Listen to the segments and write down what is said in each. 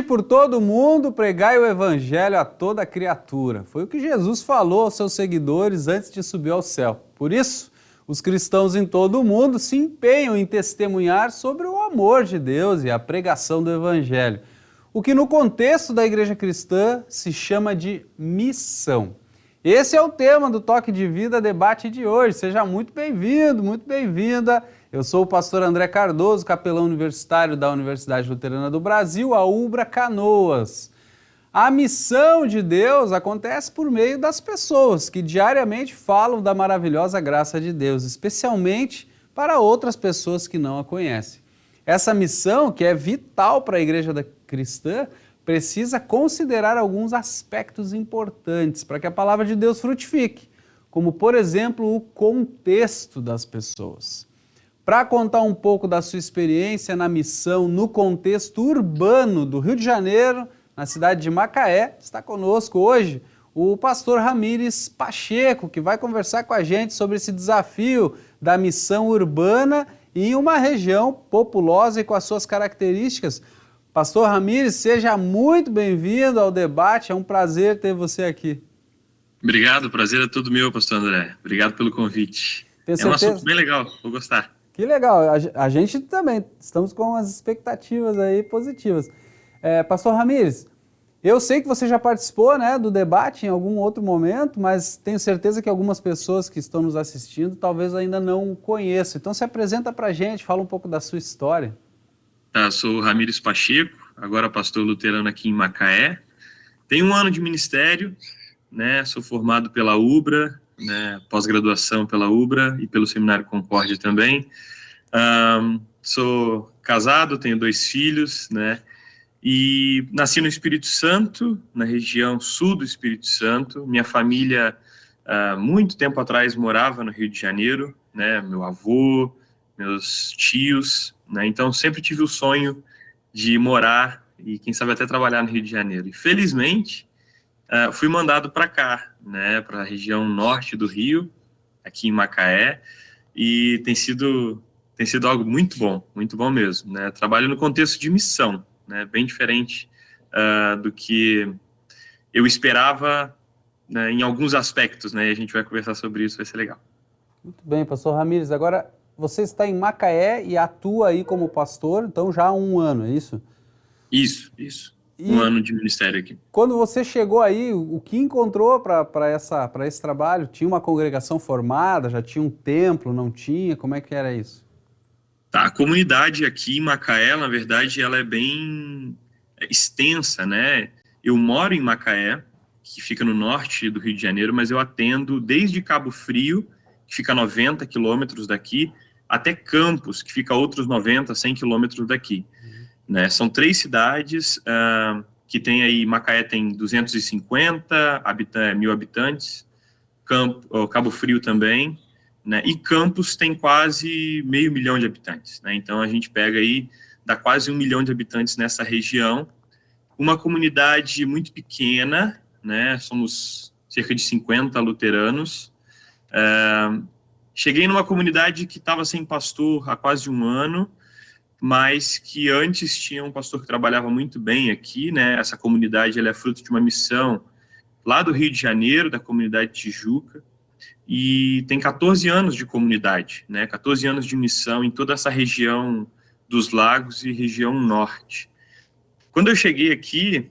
por todo mundo, pregai o evangelho a toda criatura. Foi o que Jesus falou aos seus seguidores antes de subir ao céu. Por isso, os cristãos em todo o mundo se empenham em testemunhar sobre o amor de Deus e a pregação do evangelho, o que no contexto da igreja cristã se chama de missão. Esse é o tema do Toque de Vida Debate de hoje. Seja muito bem-vindo, muito bem-vinda. Eu sou o pastor André Cardoso, capelão universitário da Universidade Luterana do Brasil, a UBRA Canoas. A missão de Deus acontece por meio das pessoas que diariamente falam da maravilhosa graça de Deus, especialmente para outras pessoas que não a conhecem. Essa missão, que é vital para a igreja cristã, precisa considerar alguns aspectos importantes para que a palavra de Deus frutifique, como, por exemplo, o contexto das pessoas. Para contar um pouco da sua experiência na missão no contexto urbano do Rio de Janeiro, na cidade de Macaé, está conosco hoje o pastor Ramires Pacheco, que vai conversar com a gente sobre esse desafio da missão urbana em uma região populosa e com as suas características. Pastor Ramires, seja muito bem-vindo ao debate, é um prazer ter você aqui. Obrigado, o prazer é todo meu, pastor André. Obrigado pelo convite. É um assunto bem legal, vou gostar. Que legal, a gente também, estamos com umas expectativas aí positivas. Pastor Ramires, eu sei que você já participou, do debate em algum outro momento, mas tenho certeza que algumas pessoas que estão nos assistindo talvez ainda não conheçam. Então se apresenta pra gente, fala um pouco da sua história. Sou o Ramires Pacheco, agora pastor luterano aqui em Macaé. Tenho 1 ano de ministério, sou formado pela UBRA, pós-graduação pela UBRA e pelo Seminário Concórdia também. Sou casado, tenho 2 filhos, e nasci no Espírito Santo, na região sul do Espírito Santo. Minha família, muito tempo atrás, morava no Rio de Janeiro, meu avô, meus tios, então sempre tive o sonho de morar e quem sabe até trabalhar no Rio de Janeiro. E felizmente fui mandado para cá, para a região norte do Rio, aqui em Macaé, e tem sido algo muito bom mesmo. Trabalho no contexto de missão, bem diferente do que eu esperava, em alguns aspectos, e a gente vai conversar sobre isso, vai ser legal. Muito bem, pastor Ramires. Agora, você está em Macaé e atua aí como pastor, então já há 1 ano, é isso? Isso. 1 ano de ministério aqui. Quando você chegou aí, o que encontrou para esse trabalho? Tinha uma congregação formada, já tinha um templo, não tinha? Como é que era isso? A comunidade aqui em Macaé, na verdade, ela é bem extensa, Eu moro em Macaé, que fica no norte do Rio de Janeiro, mas eu atendo desde Cabo Frio, que fica a 90 quilômetros daqui, até Campos, que fica a outros 90, 100 quilômetros daqui. São 3 cidades que tem aí, Macaé tem 250 mil habitantes, Cabo Frio também, e Campos tem quase 500 mil de habitantes. Então a gente pega aí, dá quase 1 milhão de habitantes nessa região, uma comunidade muito pequena, somos cerca de 50 luteranos. Cheguei numa comunidade que estava sem pastor há quase 1 ano, mas que antes tinha um pastor que trabalhava muito bem aqui, Essa comunidade ela é fruto de uma missão lá do Rio de Janeiro, da comunidade Tijuca, e tem 14 anos de comunidade, 14 anos de missão em toda essa região dos lagos e região norte. Quando eu cheguei aqui,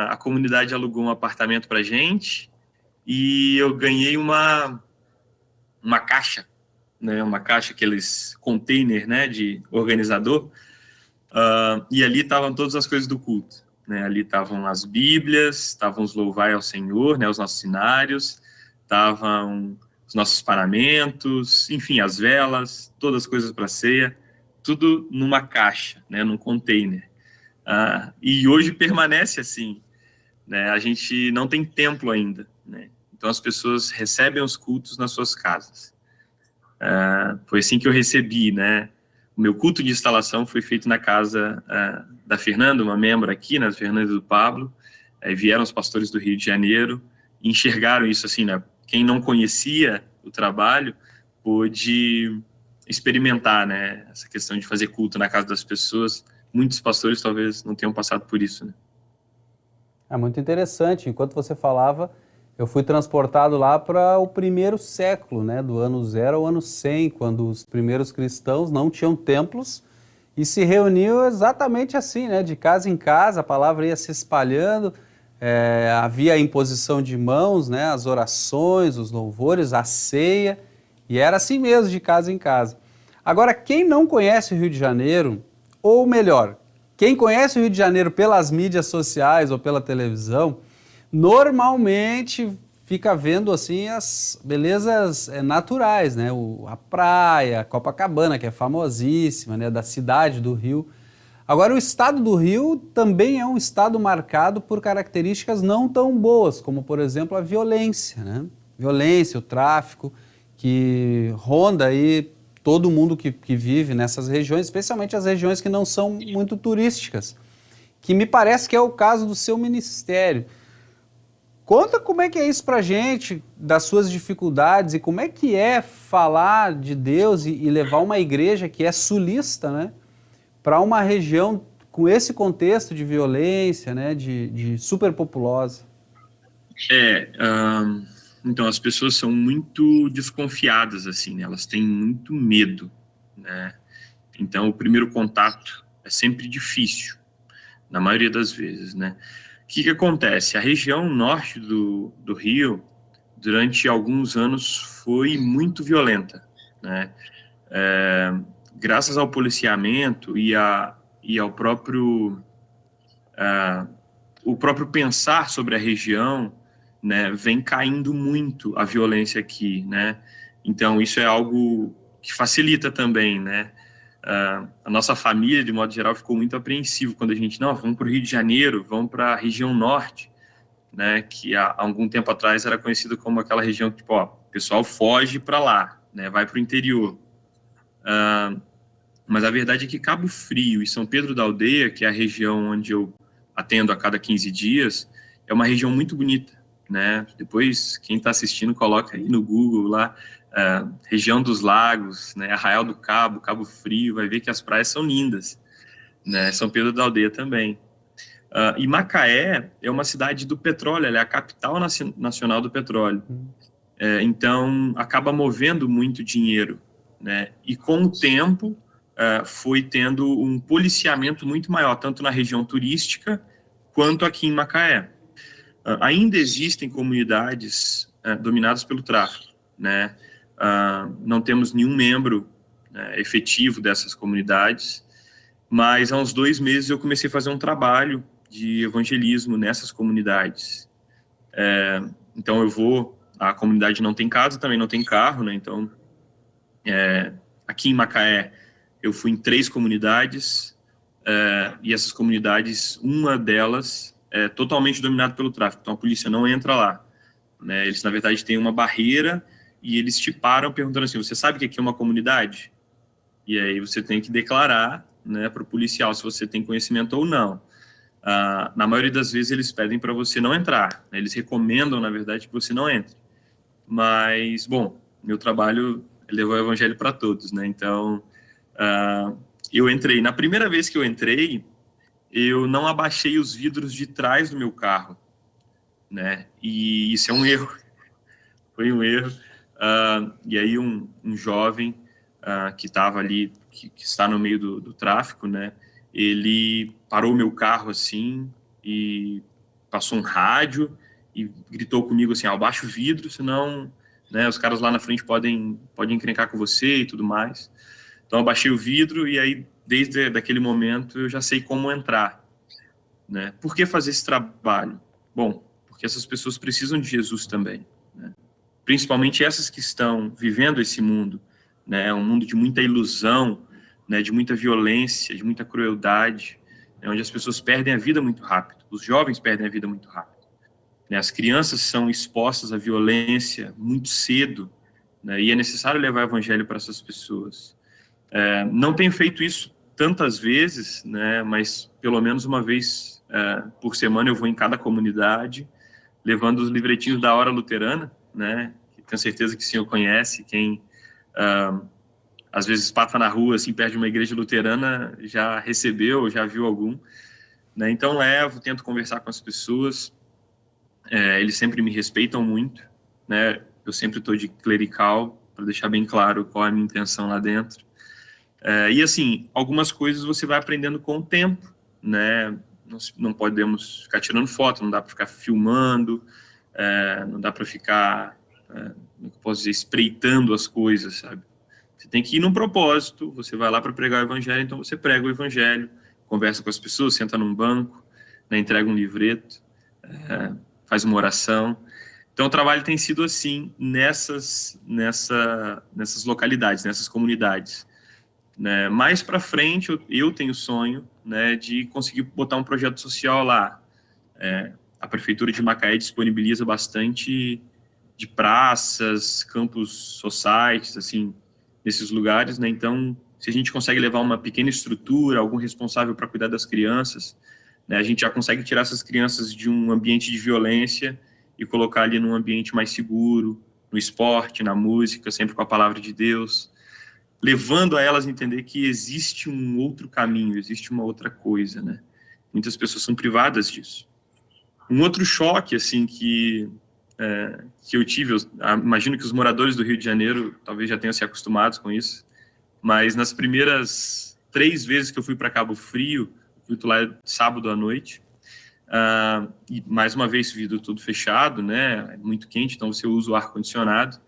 a comunidade alugou um apartamento para gente e eu ganhei uma caixa, uma caixa, aqueles container, de organizador, e ali estavam todas as coisas do culto, ali estavam as bíblias, estavam os louvai ao Senhor, os nossos cenários, estavam os nossos paramentos, enfim, as velas, todas as coisas para ceia, tudo numa caixa, num container. E hoje permanece assim, a gente não tem templo ainda, então as pessoas recebem os cultos nas suas casas. Foi assim que eu recebi, O meu culto de instalação foi feito na casa da Fernanda, uma membro aqui, na Fernanda do Pablo. Vieram os pastores do Rio de Janeiro e enxergaram isso assim, Quem não conhecia o trabalho pôde experimentar, essa questão de fazer culto na casa das pessoas, muitos pastores talvez não tenham passado por isso, né? É muito interessante. Enquanto você falava, eu fui transportado lá para o primeiro século, né, do ano 0 ao ano 100, quando os primeiros cristãos não tinham templos e se reuniam exatamente assim, né, de casa em casa, a palavra ia se espalhando, havia a imposição de mãos, né, as orações, os louvores, a ceia, e era assim mesmo, de casa em casa. Agora, quem não conhece o Rio de Janeiro, ou melhor, quem conhece o Rio de Janeiro pelas mídias sociais ou pela televisão, normalmente fica vendo assim as belezas naturais, né? A praia, Copacabana, que é famosíssima, né? Da cidade do Rio. Agora, o estado do Rio também é um estado marcado por características não tão boas, como, por exemplo, a violência, né? Violência, o tráfico, que ronda aí todo mundo que vive nessas regiões, especialmente as regiões que não são muito turísticas, que me parece que é o caso do seu ministério. Conta como é que é isso pra gente, das suas dificuldades e como é que é falar de Deus e levar uma igreja que é sulista, né, para uma região com esse contexto de violência, né, de superpopulosa. Então as pessoas são muito desconfiadas, assim, né? Elas têm muito medo, né? Então o primeiro contato é sempre difícil, na maioria das vezes, né? O que acontece? A região norte do Rio, durante alguns anos, foi muito violenta, né? Graças ao policiamento e ao próprio, o próprio pensar sobre a região, né, vem caindo muito a violência aqui, né? Então, isso é algo que facilita também, né? A nossa família, de modo geral, ficou muito apreensivo quando a gente, não, vamos para o Rio de Janeiro, vamos para a região norte, né, que há algum tempo atrás era conhecido como aquela região que, tipo, ó, o pessoal foge para lá, né, vai para o interior. Mas a verdade é que Cabo Frio e São Pedro da Aldeia, que é a região onde eu atendo a cada 15 dias, é uma região muito bonita, né? Depois, quem está assistindo, coloca aí no Google lá, região dos lagos, né? Arraial do Cabo, Cabo Frio, vai ver que as praias são lindas, né? São Pedro da Aldeia também. E Macaé é uma cidade do petróleo, ela é a capital nacional do petróleo. Então, acaba movendo muito dinheiro, né? E com o tempo, foi tendo um policiamento muito maior, tanto na região turística quanto aqui em Macaé. Ainda existem comunidades dominadas pelo tráfico, né? Não temos nenhum membro efetivo dessas comunidades, mas há uns 2 meses eu comecei a fazer um trabalho de evangelismo nessas comunidades. Então a comunidade não tem casa, também não tem carro, né? Então, aqui em Macaé, eu fui em 3 comunidades, e essas comunidades, uma delas é totalmente dominada pelo tráfico, então a polícia não entra lá, né? Eles, na verdade, têm uma barreira e eles te param perguntando assim, você sabe que aqui é uma comunidade? E aí você tem que declarar, né, para o policial se você tem conhecimento ou não. Na maioria das vezes eles pedem para você não entrar, né? Eles recomendam, na verdade, que você não entre. Mas, bom, meu trabalho é levar o evangelho para todos, né? Então, eu entrei. Na primeira vez que eu entrei, eu não abaixei os vidros de trás do meu carro, né? E isso é um erro. Foi um erro. E aí um jovem que estava ali, que está no meio do tráfico, né? Ele parou o meu carro assim e passou um rádio e gritou comigo assim, abaixa o vidro, senão, né, os caras lá na frente podem encrencar com você e tudo mais. Então eu abaixei o vidro e aí, desde aquele momento, eu já sei como entrar, né? Por que fazer esse trabalho? Bom, porque essas pessoas precisam de Jesus também, né? Principalmente essas que estão vivendo esse mundo, né? Um mundo de muita ilusão, né? De muita violência, de muita crueldade, né? Onde as pessoas perdem a vida muito rápido, os jovens perdem a vida muito rápido, né? As crianças são expostas à violência muito cedo, né? E é necessário levar o evangelho para essas pessoas. Não tenho feito isso tantas vezes, né? Mas pelo menos uma vez por semana eu vou em cada comunidade, levando os livretinhos da Hora Luterana, né? Tenho certeza que o senhor conhece, quem às vezes passa na rua, assim, perto de uma igreja luterana, já recebeu, já viu algum, né? Então levo, tento conversar com as pessoas, eles sempre me respeitam muito, né? Eu sempre estou de clerical, para deixar bem claro qual é a minha intenção lá dentro. E assim, algumas coisas você vai aprendendo com o tempo, né? Não podemos ficar tirando foto, não dá para ficar filmando, não dá para ficar, como eu posso dizer, espreitando as coisas, sabe? Você tem que ir num propósito, você vai lá para pregar o evangelho, então você prega o evangelho, conversa com as pessoas, senta num banco, né, entrega um livreto, faz uma oração. Então o trabalho tem sido assim nessas localidades, nessas comunidades, né? Mais para frente eu tenho sonho, né, de conseguir botar um projeto social lá. A prefeitura de Macaé disponibiliza bastante de praças, campus societies, assim, nesses lugares, né? Então, se a gente consegue levar uma pequena estrutura, algum responsável para cuidar das crianças, né, a gente já consegue tirar essas crianças de um ambiente de violência e colocar ali num ambiente mais seguro, no esporte, na música, sempre com a palavra de Deus, levando a elas a entender que existe um outro caminho, existe uma outra coisa, né? Muitas pessoas são privadas disso. Um outro choque, assim, que eu tive, imagino que os moradores do Rio de Janeiro talvez já tenham se acostumados com isso, mas nas primeiras 3 vezes que eu fui para Cabo Frio, fui lá sábado à noite, e mais uma vez vidro tudo fechado, né, é muito quente, então você usa o ar-condicionado,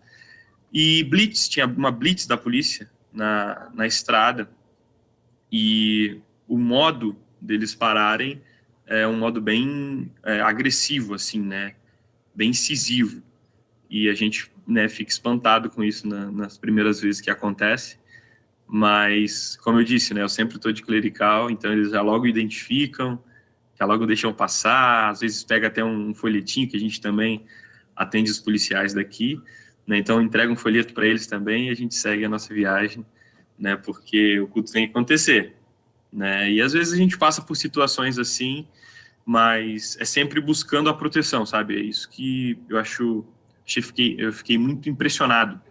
e tinha uma blitz da polícia na estrada, e o modo deles pararem é um modo bem agressivo, assim, né, bem incisivo, e a gente, né, fica espantado com isso nas primeiras vezes que acontece, mas, como eu disse, né, eu sempre estou de clerical, então eles já logo identificam, já logo deixam passar, às vezes pega até um folhetinho, que a gente também atende os policiais daqui, né, então entrega um folheto para eles também e a gente segue a nossa viagem, né, porque o culto tem que acontecer, né, e às vezes a gente passa por situações assim, mas é sempre buscando a proteção, sabe? É isso que eu fiquei muito impressionado,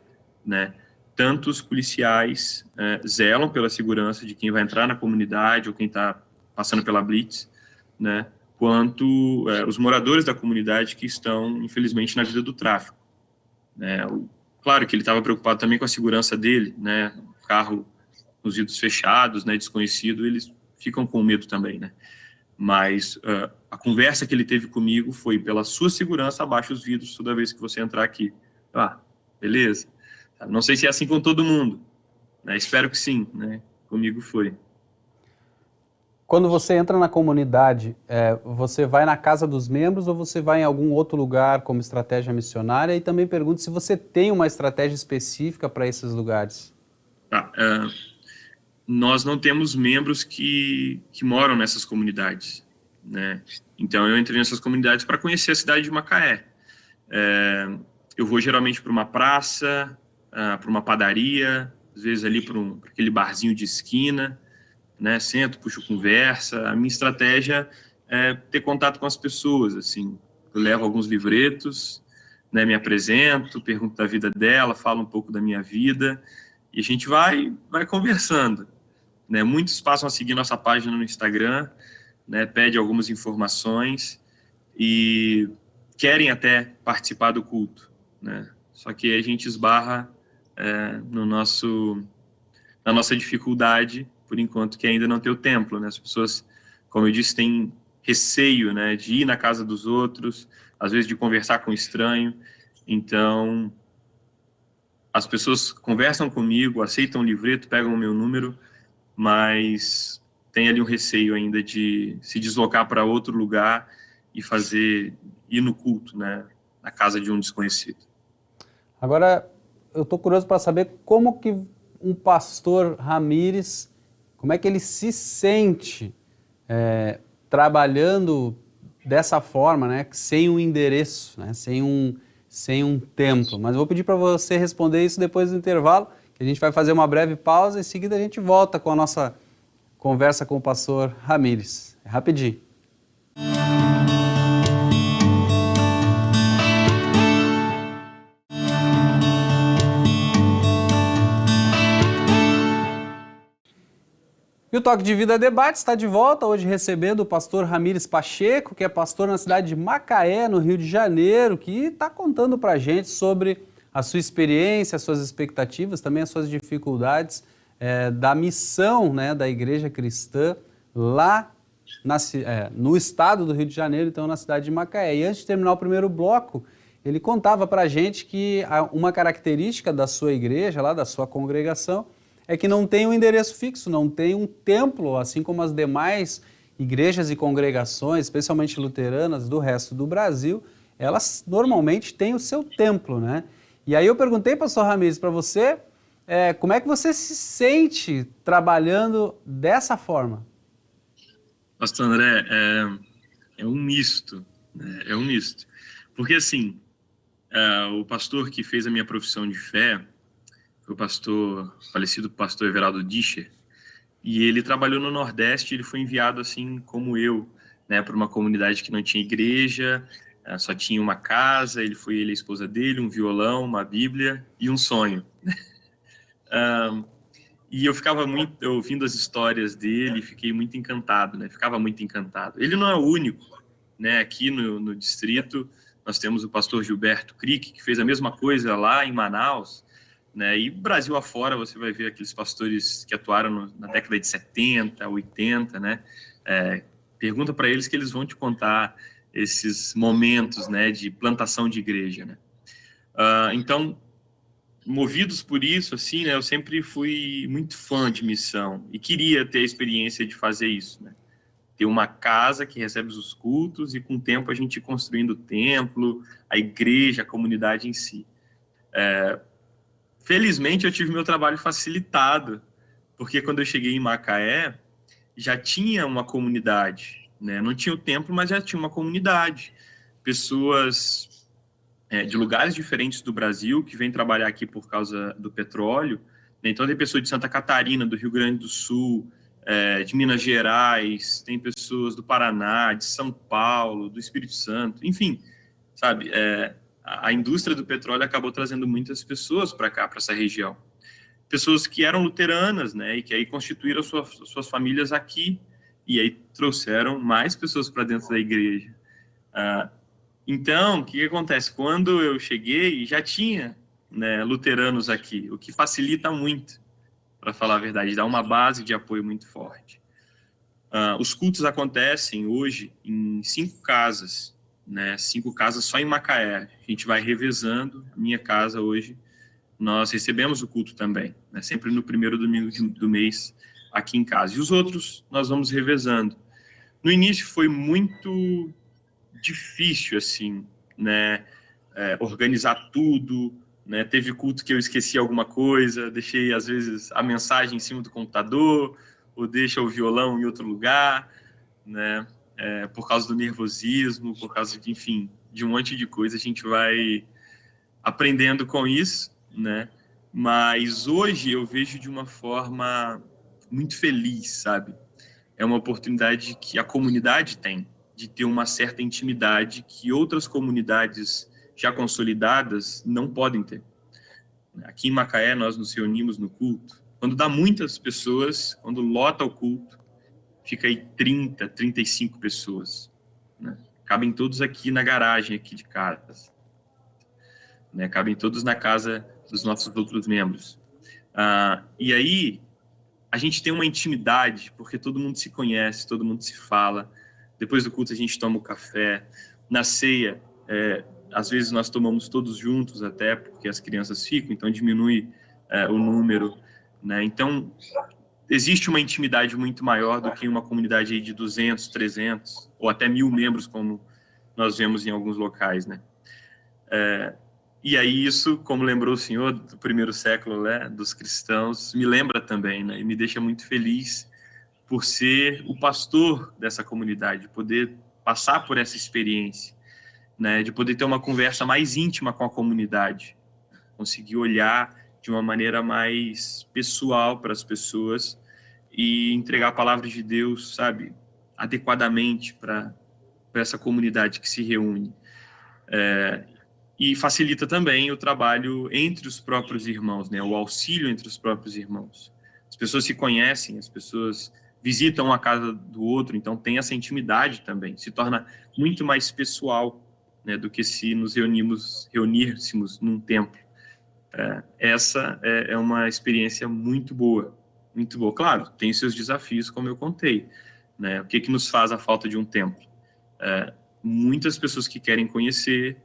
né? Tanto os policiais zelam pela segurança de quem vai entrar na comunidade ou quem está passando pela blitz, né? Quanto os moradores da comunidade que estão, infelizmente, na vida do tráfico, né? Claro que ele estava preocupado também com a segurança dele, né? O carro, os vidros fechados, né? Desconhecido, eles ficam com medo também, né? Mas a conversa que ele teve comigo foi: pela sua segurança, abaixe os vidros toda vez que você entrar aqui. Beleza. Não sei se é assim com todo mundo, né? Espero que sim, né? Comigo foi. Quando você entra na comunidade, você vai na casa dos membros ou você vai em algum outro lugar como estratégia missionária? E também pergunto se você tem uma estratégia específica para esses lugares. Nós não temos membros que moram nessas comunidades, né? Então eu entrei nessas comunidades para conhecer a cidade de Macaé. Eu vou geralmente para uma praça, para uma padaria, às vezes ali para aquele barzinho de esquina, né? Sento, puxo conversa. A minha estratégia é ter contato com as pessoas, assim. Eu levo alguns livretos, né? Me apresento, pergunto da vida dela, falo um pouco da minha vida e a gente vai conversando. Né, muitos passam a seguir nossa página no Instagram, né, pede algumas informações e querem até participar do culto, né? Só que a gente esbarra na nossa dificuldade, por enquanto, que ainda não tem o templo, né? As pessoas, como eu disse, têm receio, né, de ir na casa dos outros, às vezes de conversar com um estranho. Então, as pessoas conversam comigo, aceitam o livreto, pegam o meu número, mas tem ali um receio ainda de se deslocar para outro lugar e ir no culto, né, na casa de um desconhecido. Agora, eu estou curioso para saber como que um pastor Ramires, como é que ele se sente trabalhando dessa forma, né, sem um endereço, né, sem um templo. Mas eu vou pedir para você responder isso depois do intervalo. A gente vai fazer uma breve pausa e em seguida a gente volta com a nossa conversa com o pastor Ramires. É rapidinho. E o Toque de Vida Debate está de volta, hoje recebendo o pastor Ramires Pacheco, que é pastor na cidade de Macaé, no Rio de Janeiro, que está contando para a gente sobre a sua experiência, as suas expectativas, também as suas dificuldades da missão, né, da Igreja Cristã lá no estado do Rio de Janeiro, então na cidade de Macaé. E antes de terminar o primeiro bloco, ele contava para a gente que uma característica da sua igreja, lá da sua congregação, é que não tem um endereço fixo, não tem um templo, assim como as demais igrejas e congregações, especialmente luteranas do resto do Brasil, elas normalmente têm o seu templo, né? E aí eu perguntei, pastor Ramires, para você, como é que você se sente trabalhando dessa forma? Pastor André, é um misto, né? É um misto. Porque, assim, o pastor que fez a minha profissão de fé foi o falecido pastor Everaldo Discher, e ele trabalhou no Nordeste. Ele foi enviado, assim como eu, né, para uma comunidade que não tinha igreja, só tinha uma casa. Ele e a esposa dele, um violão, uma Bíblia e um sonho. E eu ficava muito ouvindo as histórias dele, fiquei muito encantado, né? Ficava muito encantado. Ele não é o único, né? Aqui no distrito, nós temos o pastor Gilberto Crick, que fez a mesma coisa lá em Manaus, né? E Brasil afora, você vai ver aqueles pastores que atuaram na década de 70, 80, né? Pergunta para eles que eles vão te contar esses momentos, né, de plantação de igreja, né? Então, movidos por isso, assim, né, eu sempre fui muito fã de missão e queria ter a experiência de fazer isso, né? Ter uma casa que recebe os cultos e, com o tempo, a gente ir construindo o templo, a igreja, a comunidade em si. Felizmente, eu tive meu trabalho facilitado, porque quando eu cheguei em Macaé, já tinha uma comunidade, né? Não tinha o templo, mas já tinha uma comunidade. Pessoas de lugares diferentes do Brasil que vêm trabalhar aqui por causa do petróleo, né? Então tem pessoas de Santa Catarina, do Rio Grande do Sul, de Minas Gerais, tem pessoas do Paraná, de São Paulo, do Espírito Santo, enfim, sabe? A indústria do petróleo acabou trazendo muitas pessoas para cá, para essa região. Pessoas que eram luteranas, né, e que aí constituíram suas famílias aqui, e aí trouxeram mais pessoas para dentro da igreja. Então, o que acontece? Quando eu cheguei, já tinha, né, luteranos aqui, o que facilita muito, para falar a verdade, dá uma base de apoio muito forte. Os cultos acontecem hoje em 5 casas, né, 5 casas só em Macaé. A gente vai revezando. A minha casa hoje, nós recebemos o culto também, né, sempre no primeiro domingo do mês aqui em casa. E os outros nós vamos revezando. No início foi muito difícil, assim, né, organizar tudo, né? Teve culto que eu esqueci alguma coisa, deixei, às vezes, a mensagem em cima do computador, ou deixa o violão em outro lugar, né? Por causa do nervosismo, por causa de, enfim, de um monte de coisa. A gente vai aprendendo com isso, né? Mas hoje eu vejo de uma forma muito feliz, sabe? É uma oportunidade que a comunidade tem de ter uma certa intimidade que outras comunidades já consolidadas não podem ter. Aqui em Macaé, nós nos reunimos no culto. Quando dá muitas pessoas, quando lota o culto, fica aí 30, 35 pessoas, né? Cabem todos aqui na garagem aqui de casa, né? Cabem todos na casa dos nossos outros membros. E aí, a gente tem uma intimidade, porque todo mundo se conhece, todo mundo se fala. Depois do culto a gente toma o café. Na ceia, às vezes nós tomamos todos juntos até, porque as crianças ficam, então diminui o número, né? Então, existe uma intimidade muito maior do que uma comunidade aí de 200, 300, ou até 1.000 membros, como nós vemos em alguns locais, né? E aí isso, como lembrou o senhor, do primeiro século, né, dos cristãos, me lembra também, né? E me deixa muito feliz por ser o pastor dessa comunidade, poder passar por essa experiência, né, de poder ter uma conversa mais íntima com a comunidade, conseguir olhar de uma maneira mais pessoal para as pessoas e entregar a palavra de Deus, sabe, adequadamente para essa comunidade que se reúne. E facilita também o trabalho entre os próprios irmãos, né, o auxílio entre os próprios irmãos. As pessoas se conhecem, as pessoas visitam a casa do outro, então tem essa intimidade também, se torna muito mais pessoal, né, do que se nos reuníssemos num templo. Essa é uma experiência muito boa, muito boa. Claro, tem seus desafios, como eu contei, né? O que nos faz a falta de um templo? Muitas pessoas que querem conhecer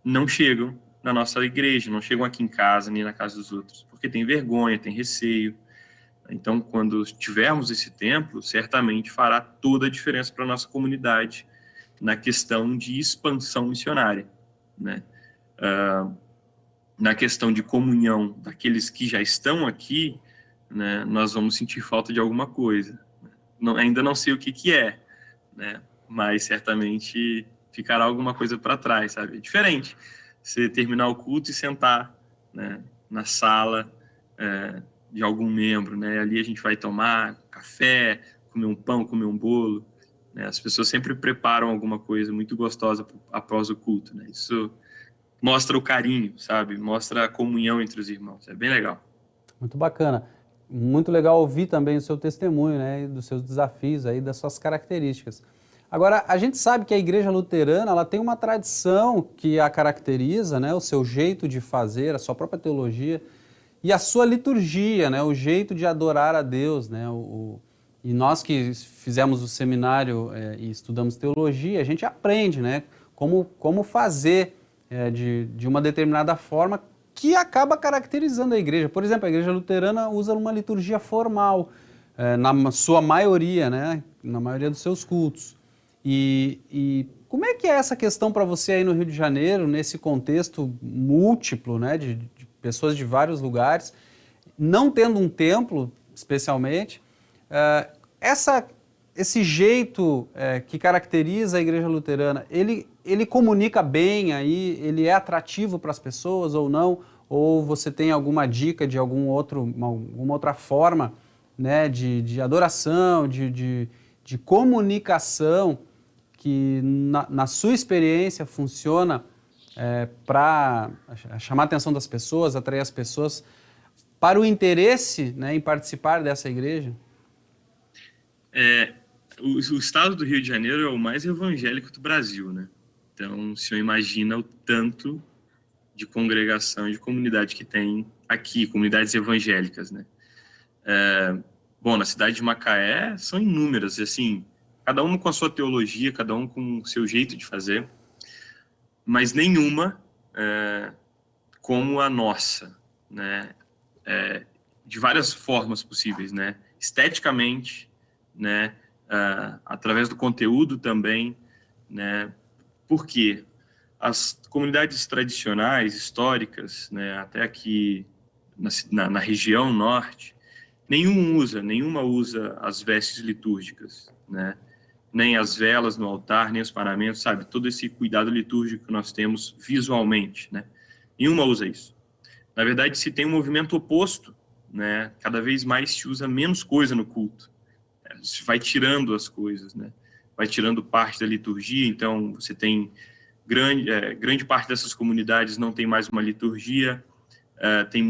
não chegam na nossa igreja, não chegam aqui em casa, nem na casa dos outros, porque tem vergonha, tem receio. Então, quando tivermos esse templo, certamente fará toda a diferença para a nossa comunidade na questão de expansão missionária, né? Na questão de comunhão daqueles que já estão aqui, né, nós vamos sentir falta de alguma coisa. Ainda não sei o que é, né, mas certamente ficará alguma coisa para trás, sabe? É diferente você terminar o culto e sentar, né, na sala de algum membro, né? Ali a gente vai tomar café, comer um pão, comer um bolo, né? As pessoas sempre preparam alguma coisa muito gostosa após o culto, né? Isso mostra o carinho, sabe? Mostra a comunhão entre os irmãos. É bem legal. Muito bacana. Muito legal ouvir também o seu testemunho, né, dos seus desafios aí, das suas características. Agora, a gente sabe que a Igreja Luterana, ela tem uma tradição que a caracteriza, né, o seu jeito de fazer, a sua própria teologia e a sua liturgia, né, o jeito de adorar a Deus, né, e nós que fizemos o seminário e estudamos teologia, a gente aprende, né, como fazer de uma determinada forma que acaba caracterizando a igreja. Por exemplo, a igreja luterana usa uma liturgia formal, na sua maioria, né? Na maioria dos seus cultos. E como é que é essa questão para você aí no Rio de Janeiro, nesse contexto múltiplo, né? De pessoas de vários lugares, não tendo um templo, especialmente, esse jeito que caracteriza a igreja luterana, ele comunica bem aí, ele é atrativo para as pessoas ou não? Ou você tem alguma dica de alguma outra forma, né, de adoração, de comunicação que na sua experiência funciona para chamar a atenção das pessoas, atrair as pessoas para o interesse, né, em participar dessa igreja? O estado do Rio de Janeiro é o mais evangélico do Brasil, né? Então, o senhor imagina o tanto de congregação e de comunidade que tem aqui, comunidades evangélicas, né? Bom, na cidade de Macaé são inúmeras, assim, cada uma com a sua teologia, cada um com o seu jeito de fazer, mas nenhuma como a nossa, né? De várias formas possíveis, né? Esteticamente, né? Através do conteúdo também, né? Por quê? As comunidades tradicionais, históricas, né, até aqui na região norte, nenhuma usa as vestes litúrgicas, né? Nem as velas no altar, nem os paramentos, sabe? Todo esse cuidado litúrgico que nós temos visualmente, né? Nenhuma usa isso. Na verdade, se tem um movimento oposto, né? Cada vez mais se usa menos coisa no culto. Se vai tirando as coisas, né? Vai tirando parte da liturgia, então você tem grande parte dessas comunidades não tem mais uma liturgia, é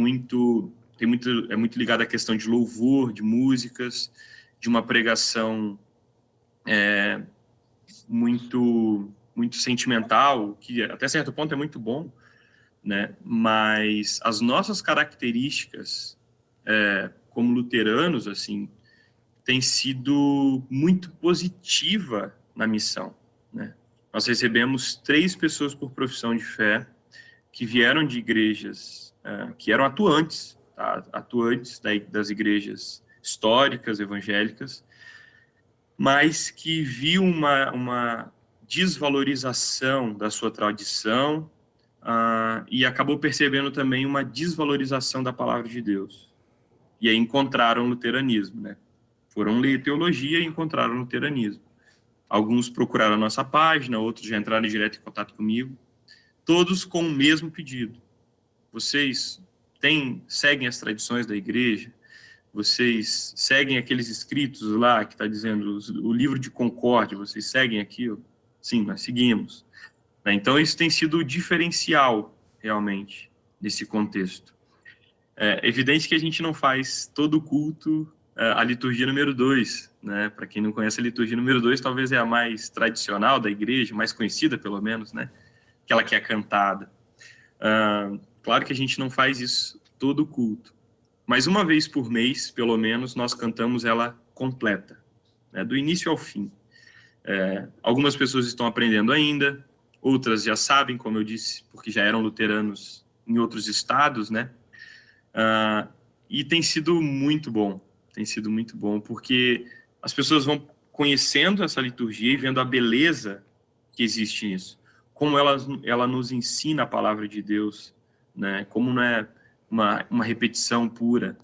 muito ligado à questão de louvor, de músicas, de uma pregação muito sentimental, que até certo ponto é muito bom, né? Mas as nossas características como luteranos, assim, tem sido muito positiva na missão, né? Nós recebemos 3 pessoas por profissão de fé que vieram de igrejas que eram atuantes, tá? Atuantes das igrejas históricas, evangélicas, mas que viu uma desvalorização da sua tradição e acabou percebendo também uma desvalorização da palavra de Deus. E aí encontraram o luteranismo, né? Foram ler teologia e encontraram o luteranismo. Alguns procuraram a nossa página, outros já entraram direto em contato comigo, todos com o mesmo pedido. Vocês seguem as tradições da igreja? Vocês seguem aqueles escritos lá que está dizendo o livro de concórdia? Vocês seguem aquilo? Sim, nós seguimos. Então, isso tem sido o diferencial, realmente, nesse contexto. É evidente que a gente não faz todo o culto a liturgia número 2, né? Para quem não conhece, a liturgia número 2 talvez é a mais tradicional da igreja, mais conhecida pelo menos, né? Aquela que é cantada. Claro que a gente não faz isso todo culto, mas uma vez por mês, pelo menos, nós cantamos ela completa, né? Do início ao fim. Algumas pessoas estão aprendendo ainda, outras já sabem, como eu disse, porque já eram luteranos em outros estados, né? E tem sido muito bom, porque as pessoas vão conhecendo essa liturgia e vendo a beleza que existe nisso, como ela nos ensina a palavra de Deus, né? Como não é uma repetição pura,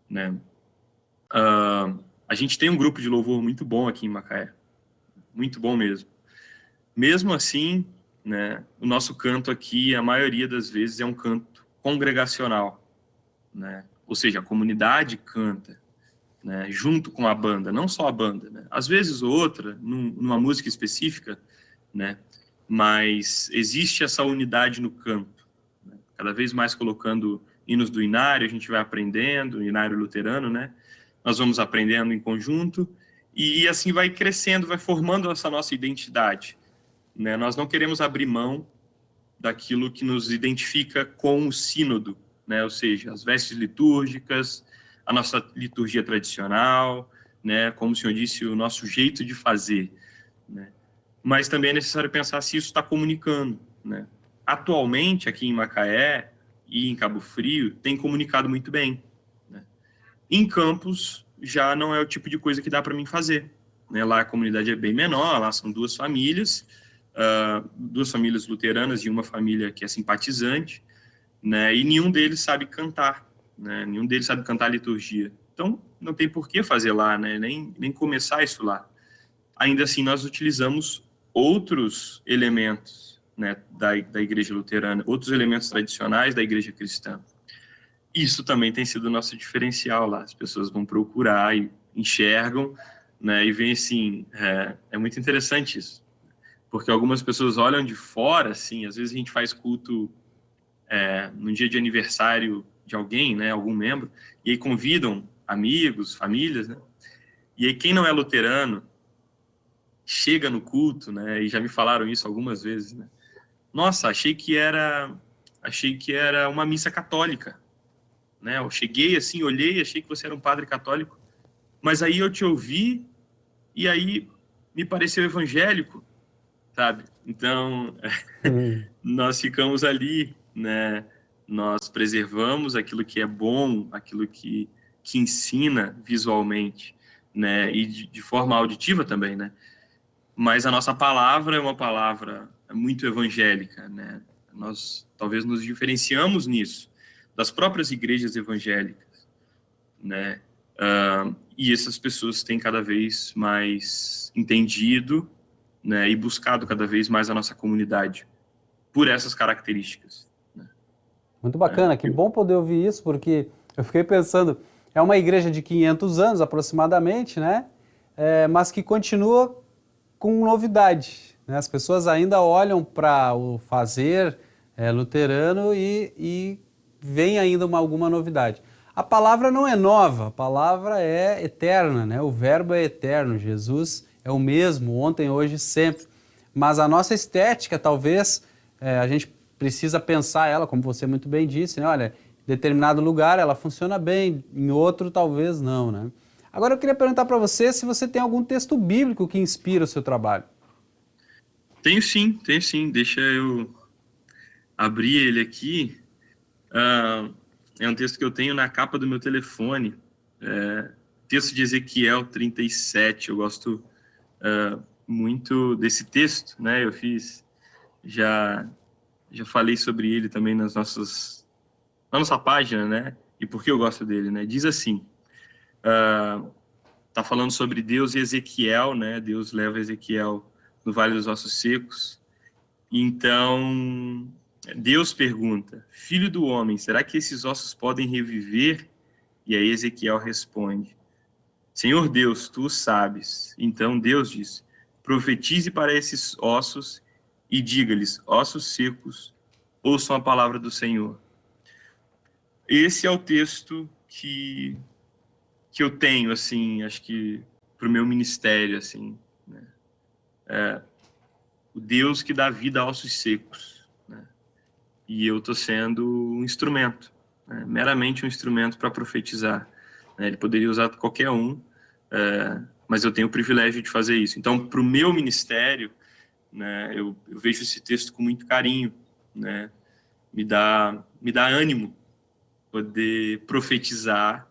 né? A gente tem um grupo de louvor muito bom aqui em Macaé, muito bom mesmo. Mesmo assim, né, o nosso canto aqui, a maioria das vezes, é um canto congregacional, né? Ou seja, a comunidade canta, né, junto com a banda, não só a banda, né? Às vezes outra, numa música específica, né? Mas existe essa unidade no canto, né? Cada vez mais colocando hinos do Inário, a gente vai aprendendo, Inário luterano, né? Nós vamos aprendendo em conjunto e assim vai crescendo, vai formando essa nossa identidade, né? Nós não queremos abrir mão daquilo que nos identifica com o sínodo, né? Ou seja, as vestes litúrgicas, a nossa liturgia tradicional, né? Como o senhor disse, o nosso jeito de fazer, né? Mas também é necessário pensar se isso está comunicando, né? Atualmente, aqui em Macaé e em Cabo Frio, tem comunicado muito bem, né? Em Campos, já não é o tipo de coisa que dá para mim fazer, né? Lá a comunidade é bem menor, lá são duas famílias luteranas e uma família que é simpatizante, né? E nenhum deles sabe cantar, né? Nenhum deles sabe cantar a liturgia. Então, não tem por que fazer lá, né? Nem começar isso lá. Ainda assim, nós utilizamos outros elementos, né, da igreja luterana, outros elementos tradicionais da igreja cristã. Isso também tem sido o nosso diferencial lá. As pessoas vão procurar e enxergam, né, e veem assim, é muito interessante isso. Porque algumas pessoas olham de fora, assim, às vezes a gente faz culto num dia de aniversário de alguém, né, algum membro, e aí convidam amigos, famílias, né, e aí quem não é luterano chega no culto, né, e já me falaram isso algumas vezes, né, nossa, achei que era uma missa católica, né, eu cheguei assim, olhei, achei que você era um padre católico, mas aí eu te ouvi e aí me pareceu evangélico, sabe? Então, nós ficamos ali, né? Nós preservamos aquilo que é bom, aquilo que ensina visualmente, né? E de forma auditiva também, né? Mas a nossa palavra é uma palavra muito evangélica, né? Nós talvez nos diferenciamos nisso das próprias igrejas evangélicas, né? E essas pessoas têm cada vez mais entendido, né, e buscado cada vez mais a nossa comunidade por essas características, né? Muito bacana, que bom poder ouvir isso, porque eu fiquei pensando, é uma igreja de 500 anos aproximadamente, né? Mas que continua com novidade, né? As pessoas ainda olham para o fazer luterano e veem ainda alguma novidade. A palavra não é nova, a palavra é eterna, né? O verbo é eterno, Jesus é o mesmo, ontem, hoje, sempre. Mas a nossa estética, talvez, a gente precisa pensar ela, como você muito bem disse, né? Olha, em determinado lugar ela funciona bem, em outro talvez não, né? Agora eu queria perguntar para você se você tem algum texto bíblico que inspira o seu trabalho. Tenho sim. Deixa eu abrir ele aqui. É um texto que eu tenho na capa do meu telefone. Texto de Ezequiel 37. Eu gosto muito desse texto, né? Eu já falei sobre ele também na nossa página, né? E por que eu gosto dele, né? Diz assim, tá falando sobre Deus e Ezequiel, né? Deus leva Ezequiel no Vale dos Ossos Secos. Então, Deus pergunta, filho do homem, será que esses ossos podem reviver? E aí Ezequiel responde, Senhor Deus, tu o sabes. Então Deus diz, profetize para esses ossos e diga-lhes, ossos secos, ouçam a palavra do Senhor. Esse é o texto que que eu tenho, assim, acho que para o meu ministério, assim, né? O Deus que dá vida a ossos secos, né? E eu estou sendo um instrumento, né? Meramente um instrumento para profetizar, né? Ele poderia usar qualquer um, mas eu tenho o privilégio de fazer isso. Então, para o meu ministério, né, eu vejo esse texto com muito carinho, né? Me dá ânimo poder profetizar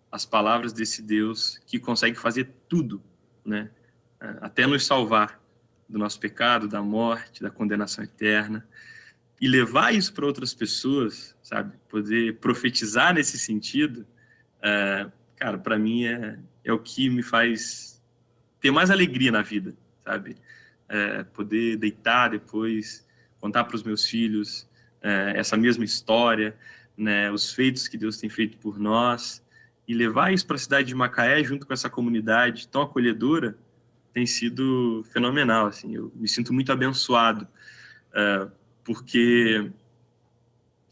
as palavras desse Deus que consegue fazer tudo, né? Até nos salvar do nosso pecado, da morte, da condenação eterna, e levar isso para outras pessoas, sabe? Poder profetizar nesse sentido, cara, para mim é o que me faz ter mais alegria na vida, sabe? Poder deitar depois, contar para os meus filhos essa mesma história, né? Os feitos que Deus tem feito por nós, e levar isso para a cidade de Macaé junto com essa comunidade tão acolhedora tem sido fenomenal, assim. Eu me sinto muito abençoado, porque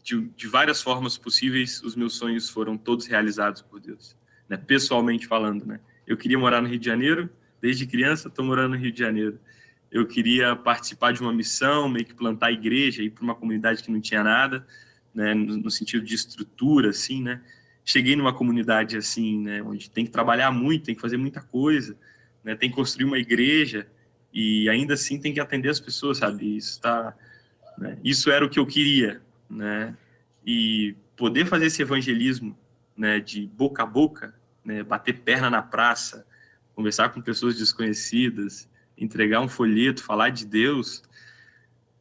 de várias formas possíveis os meus sonhos foram todos realizados por Deus, né? Pessoalmente falando, né? Eu queria morar no Rio de Janeiro, desde criança estou morando no Rio de Janeiro. Eu queria participar de uma missão, meio que plantar igreja, ir para uma comunidade que não tinha nada, né? No sentido de estrutura, assim, né? Cheguei numa comunidade assim, né? Onde tem que trabalhar muito, tem que fazer muita coisa, né? Tem que construir uma igreja e ainda assim tem que atender as pessoas, sabe? Né? Isso era o que eu queria, né? E poder fazer esse evangelismo, né? De boca a boca, né? Bater perna na praça, conversar com pessoas desconhecidas, entregar um folheto, falar de Deus,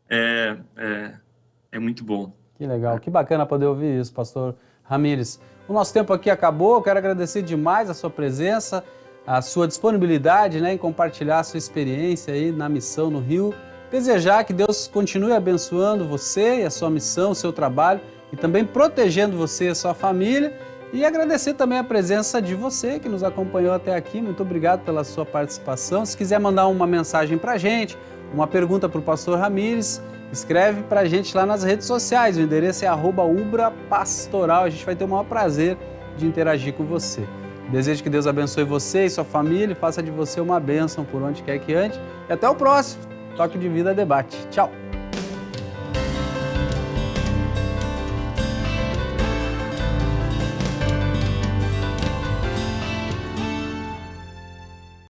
é muito bom. Que legal, que bacana poder ouvir isso, pastor Ramires. O nosso tempo aqui acabou, eu quero agradecer demais a sua presença, a sua disponibilidade, né, em compartilhar a sua experiência aí na missão no Rio. Desejar que Deus continue abençoando você e a sua missão, o seu trabalho, e também protegendo você e a sua família. E agradecer também a presença de você que nos acompanhou até aqui. Muito obrigado pela sua participação. Se quiser mandar uma mensagem para a gente, uma pergunta para o pastor Ramires, escreve para a gente lá nas redes sociais. O endereço é @ubrapastoral. A gente vai ter o maior prazer de interagir com você. Desejo que Deus abençoe você e sua família e faça de você uma bênção por onde quer que ande. E até o próximo Toque de Vida Debate. Tchau!